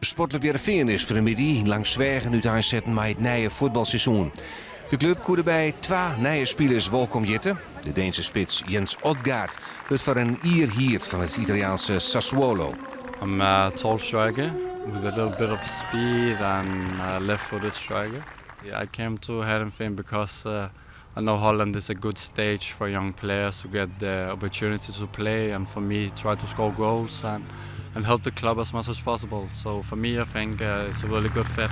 Sportclub Heerenveen is vanmiddag langs Zwijgen uit aanzetten met het nieuwe voetbalseizoen. De club kon bij 2 nieuwe spelers welkom heten. De Deense spits Jens Odgaard wordt voor een hiert van het Italiaanse Sassuolo. I'm a tall striker with a little bit of speed and left-footed striker. Yeah, I came to Heerenveen because I know Holland is a good stage for young players to get the opportunity to play, and for me try to score goals and help the club as much as possible. So for me I think it's a really good fit.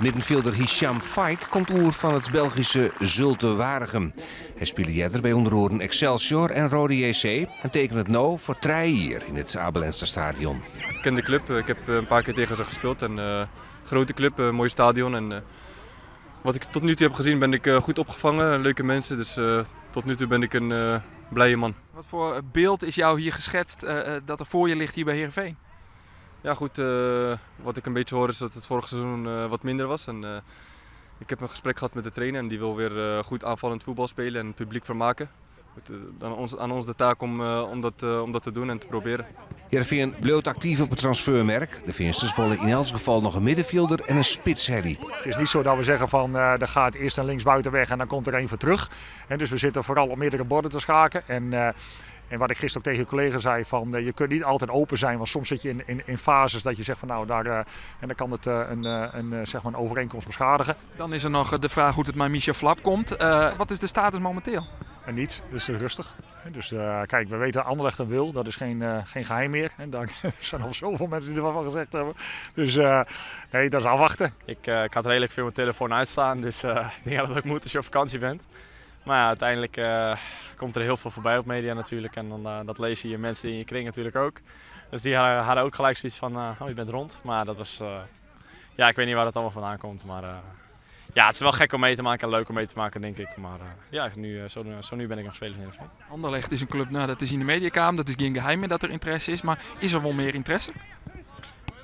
Middenvelder Hicham Faik komt oer van het Belgische Zulte Waregem. Hij speelde eerder bij onder andere Excelsior en Rode JC en tekent het nou voor 3 jaar in het Abelenster stadion. Ik ken de club, ik heb een paar keer tegen ze gespeeld. Grote club, mooi stadion. En wat ik tot nu toe heb gezien ben ik goed opgevangen, leuke mensen. Dus tot nu toe ben ik een blije man. Wat voor beeld is jou hier geschetst dat er voor je ligt hier bij Heerenveen? Ja goed, wat ik een beetje hoor is dat het vorig seizoen wat minder was. En, ik heb een gesprek gehad met de trainer en die wil weer goed aanvallend voetbal spelen en het publiek vermaken. Dan aan ons de taak om dat te doen en te proberen. Heerenveen bleef actief op het transfermerk. De Veensters willen in elk geval nog een middenvelder en een spitsherrie. Het is niet zo dat we zeggen van er gaat eerst een linksbuiten weg en dan komt er één voor terug. En dus we zitten vooral op meerdere borden te schaken. En wat ik gisteren ook tegen je collega zei, van je kunt niet altijd open zijn, want soms zit je in fases dat je zegt van nou daar en dan kan het zeg maar een overeenkomst beschadigen. Dan is er nog de vraag hoe het met Michel Flap komt. Wat is de status momenteel? En niet, dus rustig. Dus kijk, we weten Anderlecht en wil, dat is geen geheim meer. En daar zijn al zoveel mensen die ervan gezegd hebben. Dus nee, dat is afwachten. Ik had redelijk veel mijn telefoon uitstaan, dus ik denk dat het ook moet als je op vakantie bent. Maar ja, uiteindelijk komt er heel veel voorbij op media natuurlijk en dan dat lees je mensen in je kring natuurlijk ook. Dus die hadden ook gelijk zoiets van, oh je bent rond. Maar dat was, ja ik weet niet waar dat allemaal vandaan komt, maar ja het is wel gek om mee te maken en leuk om mee te maken denk ik. Maar ja, zo nu ben ik nog speler in Heerenveen. Anderlecht is een club, nou, dat is in de mediakamer, dat is geen geheim meer dat er interesse is. Maar is er wel meer interesse?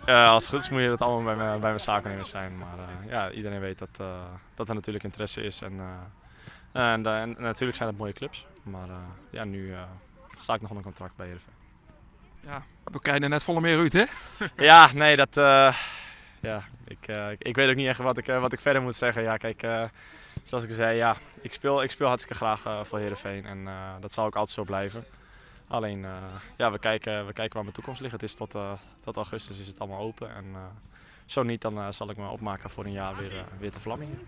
Als het goed is moet je dat allemaal bij mijn zakennemers zijn. Maar ja, iedereen weet dat er natuurlijk interesse is. En natuurlijk zijn het mooie clubs, maar ja, nu sta ik nog onder contract bij Heerenveen. Ja, we krijgen er net volle meer uit, hè? Ja, nee, ja, ik weet ook niet echt wat ik verder moet zeggen. Ja, kijk, zoals ik zei, ja, ik speel hartstikke graag voor Heerenveen en dat zal ook altijd zo blijven. Alleen, ja, we kijken waar mijn toekomst ligt. Het is tot augustus is het allemaal open en zo niet, dan zal ik me opmaken voor een jaar weer te Vlamingen.